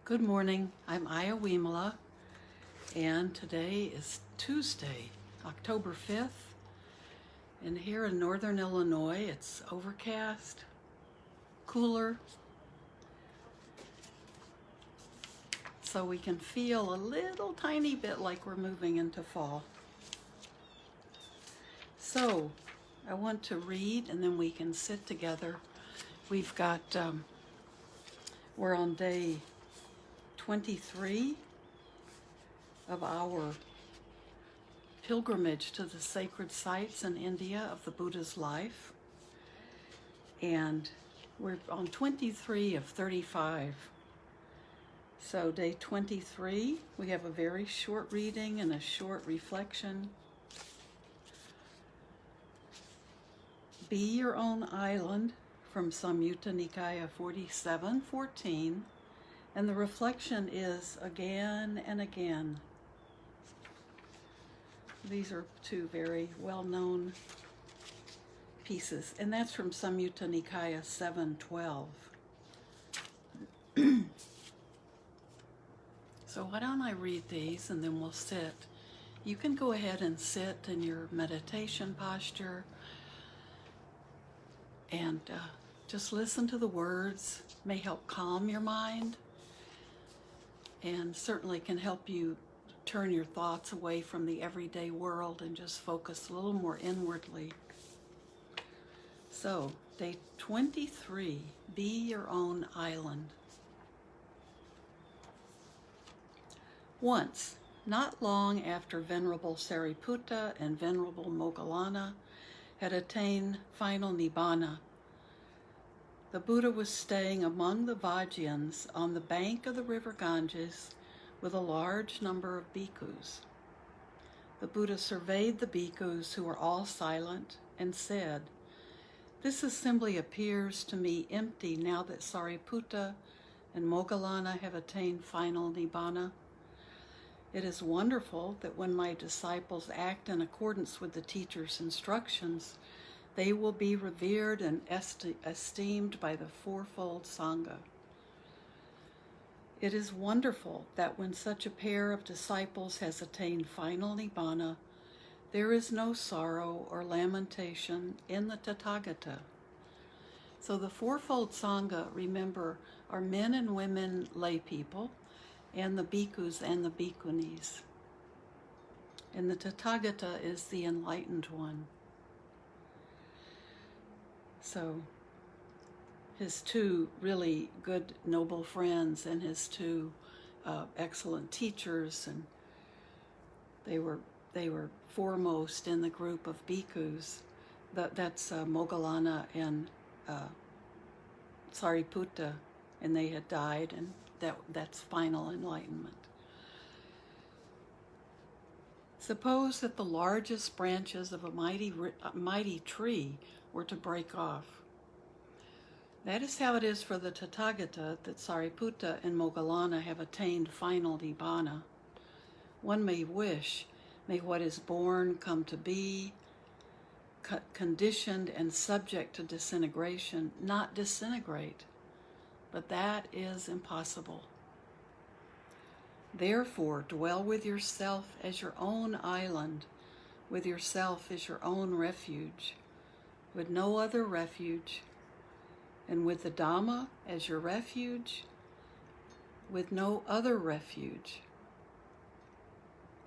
Good morning. I'm Ayya Vimala, and today is Tuesday, October 5th. And here in northern Illinois, it's overcast, cooler, so we can feel a little tiny bit like we're moving into fall. So I want to read, and then we can sit together. We've got, we're on day 23 of our pilgrimage to the sacred sites in India of the Buddha's life. And we're on 23 of 35. So day 23, we have a very short reading and a short reflection. Be your own island from Samyutta Nikaya 47:14. And the reflection is again and again. These are two very well-known pieces, and that's from Samyutta Nikaya 7:12. So why don't I read these and then we'll sit. You can go ahead and sit in your meditation posture and just listen to the words. May help calm your mind, and certainly can help you turn your thoughts away from the everyday world and just focus a little more inwardly. So, day 23, be your own island. Once, not long after Venerable Sariputta and Venerable Moggallana had attained final Nibbana, the Buddha was staying among the Vajjayans on the bank of the river Ganges with a large number of bhikkhus. The Buddha surveyed the bhikkhus, who were all silent, and said, "This assembly appears to me empty now that Sariputta and Moggallana have attained final Nibbana. It is wonderful that when my disciples act in accordance with the teacher's instructions, they will be revered and esteemed by the fourfold Sangha. It is wonderful that when such a pair of disciples has attained final Nibbana, there is no sorrow or lamentation in the Tathagata." So the fourfold Sangha, remember, are men and women lay people, and the bhikkhus and the bhikkhunis. And the Tathagata is the enlightened one. So his two really good, noble friends and his two excellent teachers, and they were foremost in the group of bhikkhus. That's Moggallana and Sariputta, and they had died, and that's final enlightenment. Suppose that the largest branches of a mighty tree were to break off. That is how it is for the Tathagata that Sariputta and Moggallana have attained final Nibbana. One may wish, may what is born come to be, conditioned and subject to disintegration, not disintegrate, but that is impossible. Therefore, dwell with yourself as your own island, with yourself as your own refuge, with no other refuge, and with the Dhamma as your refuge, with no other refuge.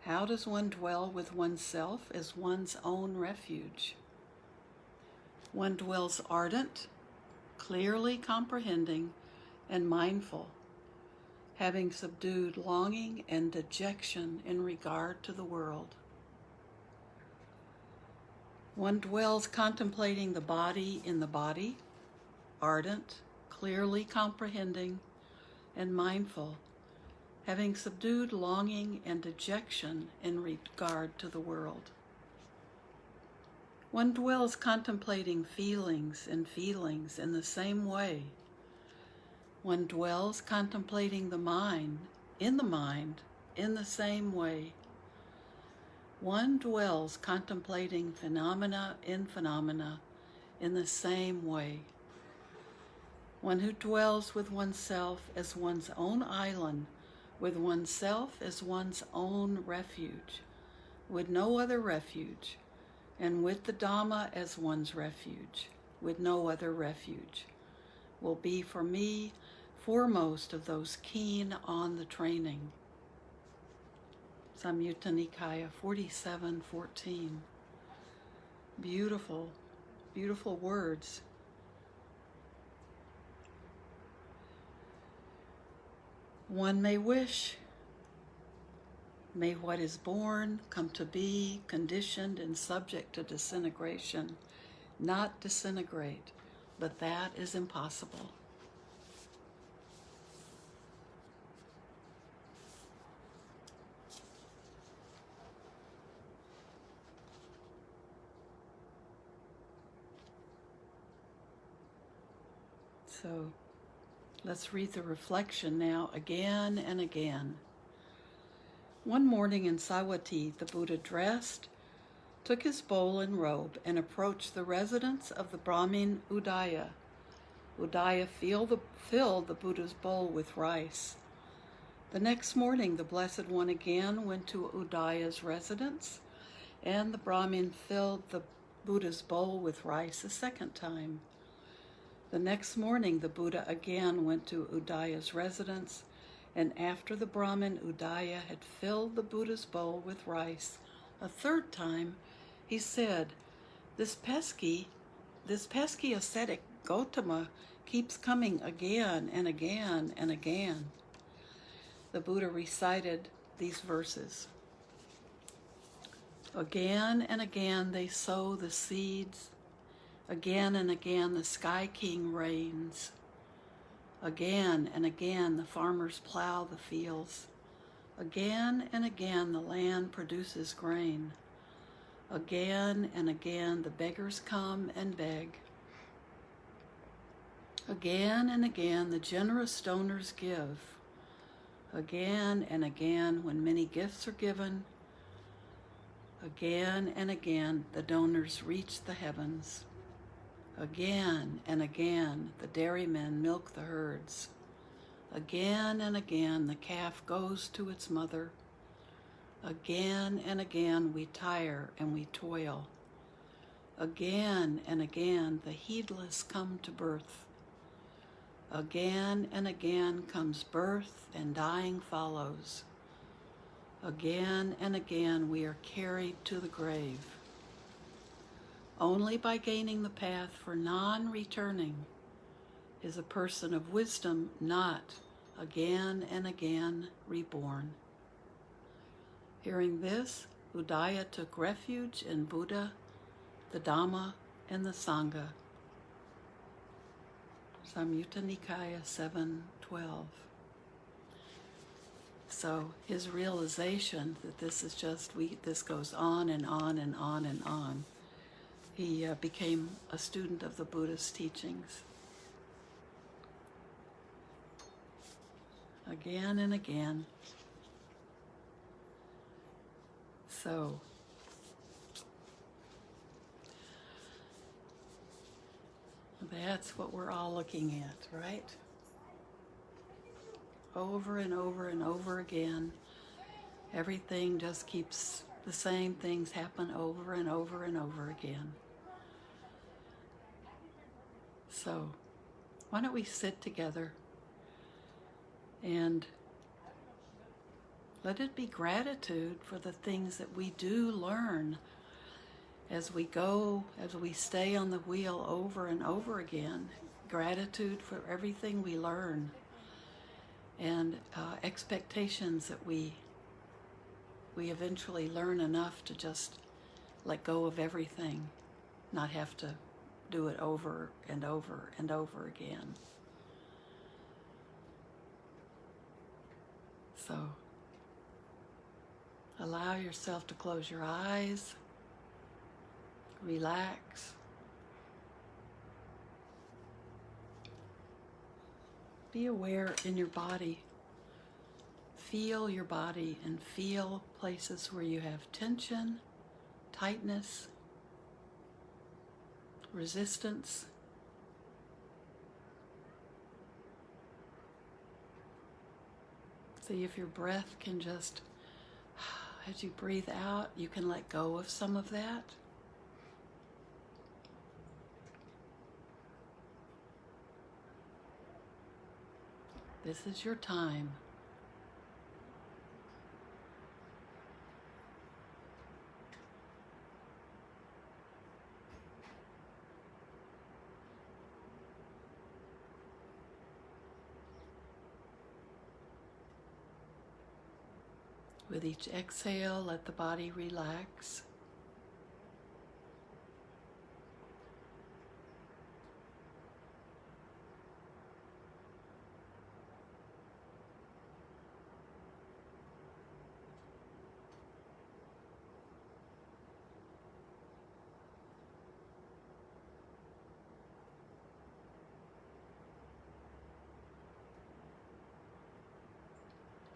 How does one dwell with oneself as one's own refuge? One dwells ardent, clearly comprehending, and mindful, having subdued longing and dejection in regard to the world. One dwells contemplating the body in the body, ardent, clearly comprehending, and mindful, having subdued longing and dejection in regard to the world. One dwells contemplating feelings in the same way. One dwells contemplating the mind in the same way. One dwells contemplating phenomena in the same way. one who dwells with oneself as one's own island, with oneself as one's own refuge, with no other refuge, and with the Dhamma as one's refuge, with no other refuge, will be for me foremost of those keen on the training. Samyutta Nikaya 47:14. Beautiful, beautiful words. One may wish, may what is born come to be conditioned and subject to disintegration, not disintegrate, but that is impossible. So let's read the reflection now again and again. One morning in Savatthi, the Buddha dressed, took his bowl and robe, and approached the residence of the Brahmin Udaya. Udaya filled the Buddha's bowl with rice. The next morning, the Blessed One again went to Udaya's residence, and the Brahmin filled the Buddha's bowl with rice a second time. The next morning, the Buddha again went to Udaya's residence, and after the Brahmin Udaya had filled the Buddha's bowl with rice a third time, he said, This pesky ascetic Gautama keeps coming again and again and again. The Buddha recited these verses. Again and again they sow the seeds. Again and again the Sky King reigns. Again and again the farmers plow the fields. Again and again the land produces grain. Again and again the beggars come and beg. Again and again the generous donors give. Again and again when many gifts are given. Again and again the donors reach the heavens. Again and again the dairymen milk the herds. Again and again the calf goes to its mother. Again and again we tire and we toil. Again and again the heedless come to birth. Again and again comes birth and dying follows. Again and again we are carried to the grave. Only by gaining the path for non-returning is a person of wisdom not again and again reborn. Hearing this, Udaya took refuge in Buddha, the Dhamma, and the Sangha. Samyutta Nikaya 7:12. So his realization that this is just, this goes on and on and on and on. He became a student of the Buddha's teachings. Again and again. So, that's what we're all looking at, right? Over and over and over again. Everything just keeps, the same things happen over and over and over again. So, why don't we sit together and let it be gratitude for the things that we do learn as we go, as we stay on the wheel over and over again. Gratitude for everything we learn, and expectations that we eventually learn enough to just let go of everything, not have to do it over and over and over again. So, allow yourself to close your eyes, relax, be aware in your body. Feel your body and feel places where you have tension, tightness, resistance. See if your breath can just, as you breathe out, you can let go of some of that. This is your time. With each exhale, let the body relax.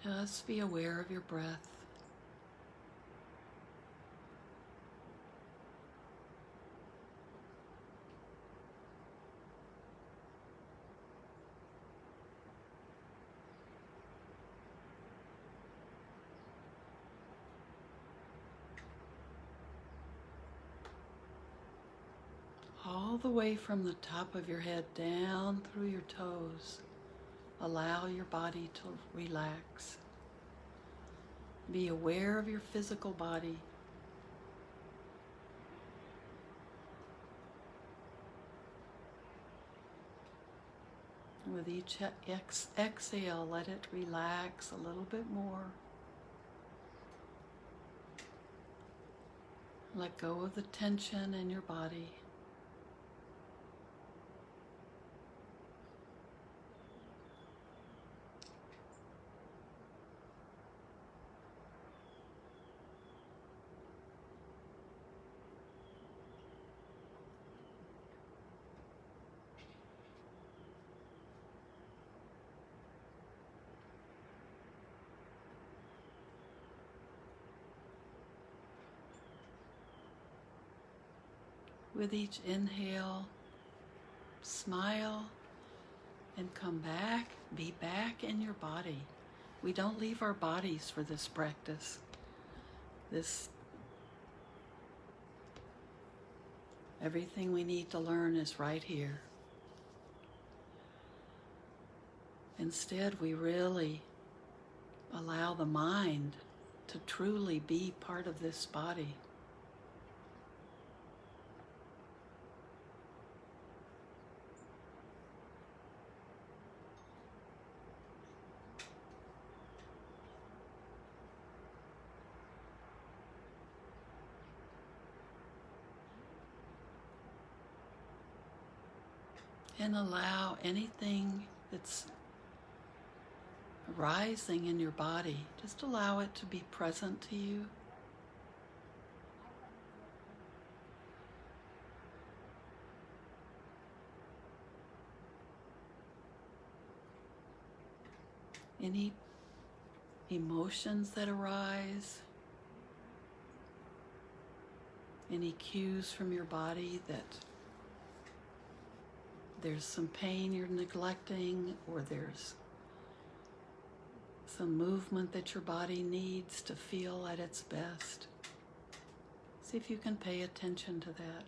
Just be aware of your breath. All the way from the top of your head down through your toes. Allow your body to relax. Be aware of your physical body. With each exhale, let it relax a little bit more. Let go of the tension in your body. With each inhale, smile and come back, be back in your body. We don't leave our bodies for this practice. Everything we need to learn is right here. Instead, we really allow the mind to truly be part of this body. And allow anything that's arising in your body, just allow it to be present to you. Any emotions that arise, any cues from your body that there's some pain you're neglecting, or there's some movement that your body needs to feel at its best. See if you can pay attention to that.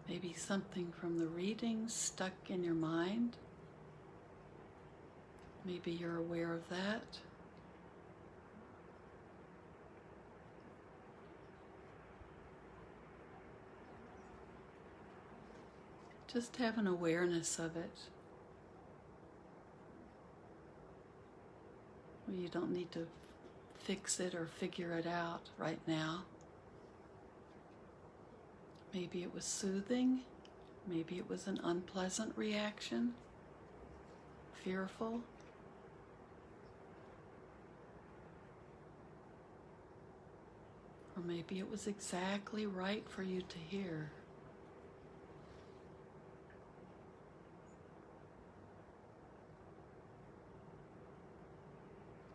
Maybe something from the reading stuck in your mind. Maybe you're aware of that. Just have an awareness of it. You don't need to fix it or figure it out right now. Maybe it was soothing. Maybe it was an unpleasant reaction, fearful. Or maybe it was exactly right for you to hear.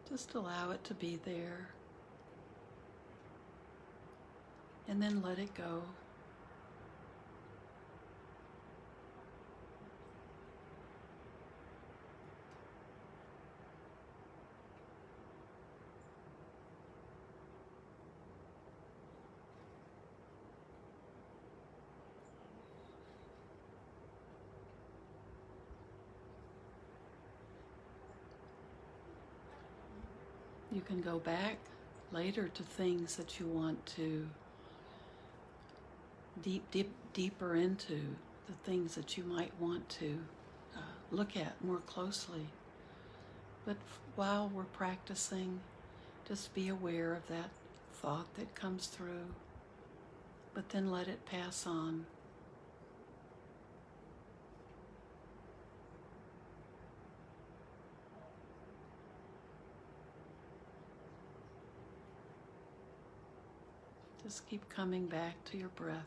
Just allow it to be there. And then let it go. You can go back later to things that you want to deeper into, the things that you might want to look at more closely. But while we're practicing, just be aware of that thought that comes through, but then let it pass on. Just keep coming back to your breath.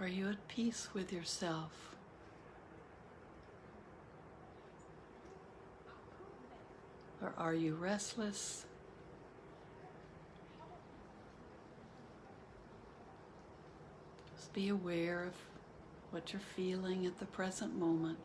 Are you at peace with yourself? Or are you restless? Just be aware of what you're feeling at the present moment.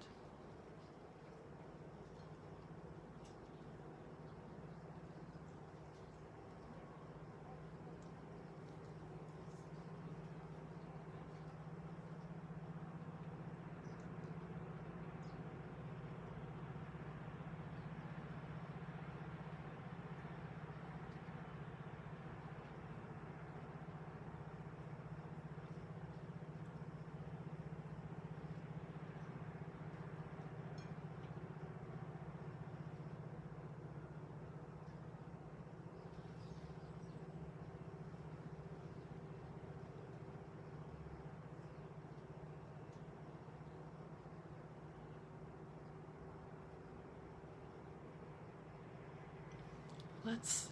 Let's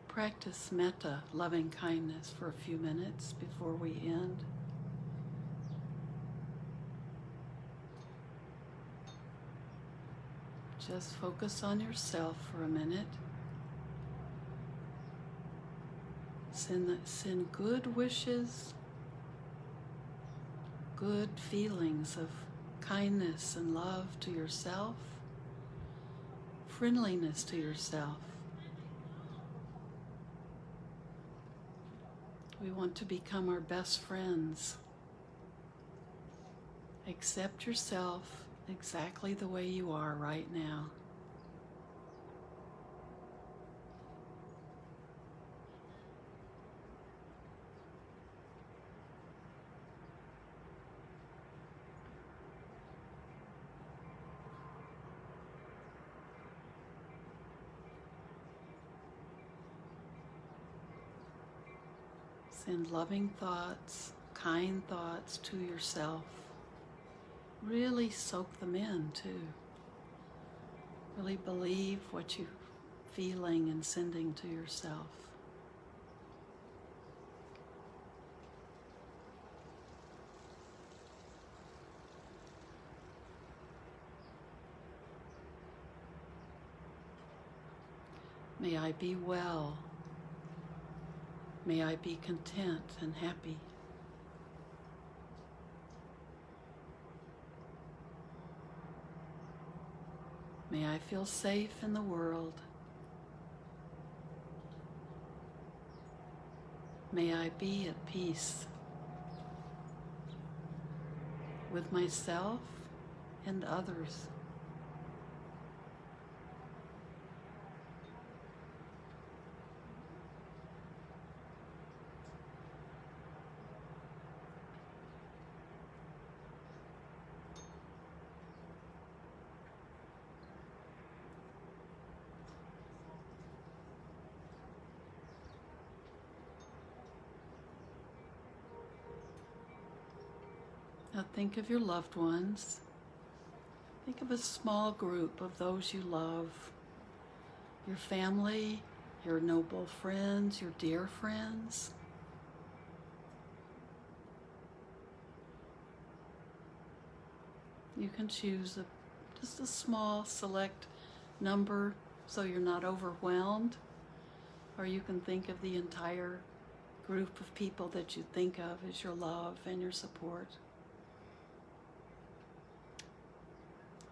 practice metta, loving kindness, for a few minutes before we end. Just focus on yourself for a minute. Send good wishes, good feelings of kindness and love to yourself, friendliness to yourself. We want to become our best friends. Accept yourself exactly the way you are right now. Send loving thoughts, kind thoughts to yourself. Really soak them in too. Really believe what you're feeling and sending to yourself. May I be well. May I be content and happy. May I feel safe in the world. May I be at peace with myself and others. Now think of your loved ones. Think of a small group of those you love. Your family, your noble friends, your dear friends. You can choose just a small select number so you're not overwhelmed, or you can think of the entire group of people that you think of as your love and your support.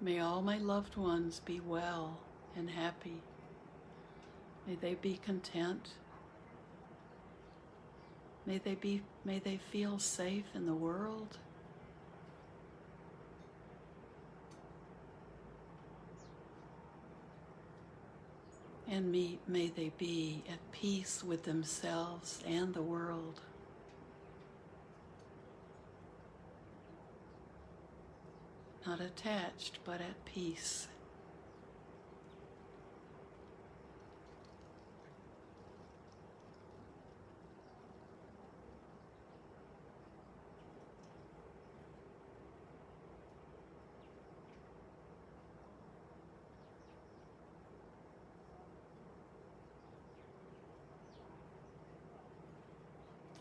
May all my loved ones be well and happy. May they be content. May they feel safe in the world. And may they be at peace with themselves and the world. Not attached, but at peace.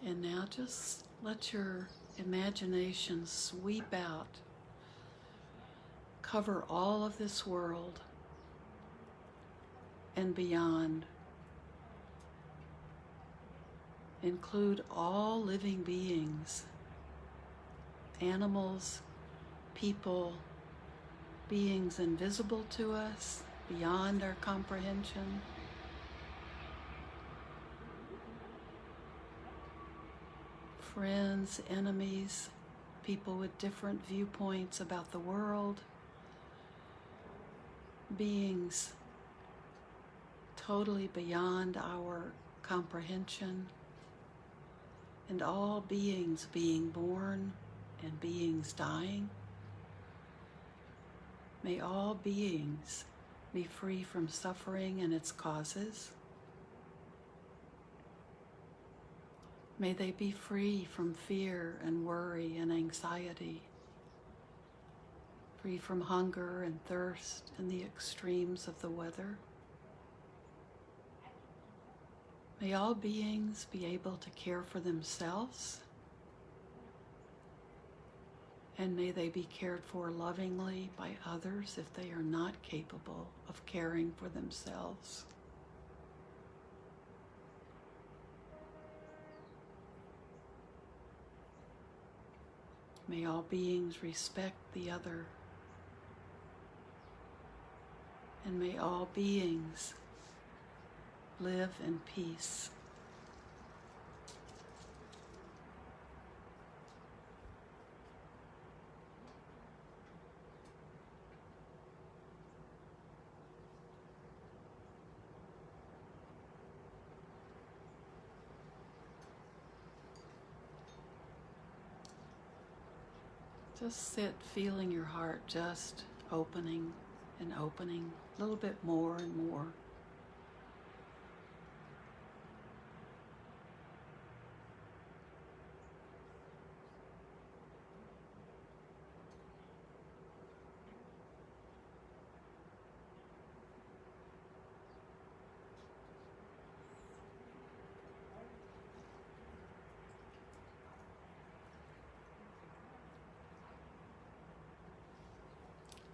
And now just let your imagination sweep out, cover all of this world and beyond. Include all living beings, animals, people, beings invisible to us, beyond our comprehension. Friends, enemies, people with different viewpoints about the world, beings totally beyond our comprehension, and all beings being born and beings dying. May all beings be free from suffering and its causes. May they be free from fear and worry and anxiety, free from hunger and thirst and the extremes of the weather. May all beings be able to care for themselves, and may they be cared for lovingly by others if they are not capable of caring for themselves. May all beings respect the other, and may all beings live in peace. Just sit feeling your heart just opening and opening a little bit more and more.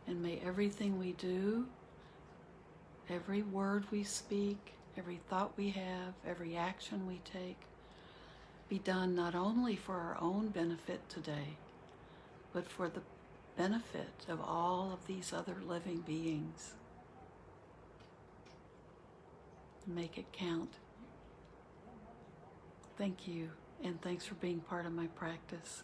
And may everything we do, every word we speak, every thought we have, every action we take, be done not only for our own benefit today, but for the benefit of all of these other living beings. Make it count. Thank you, and thanks for being part of my practice.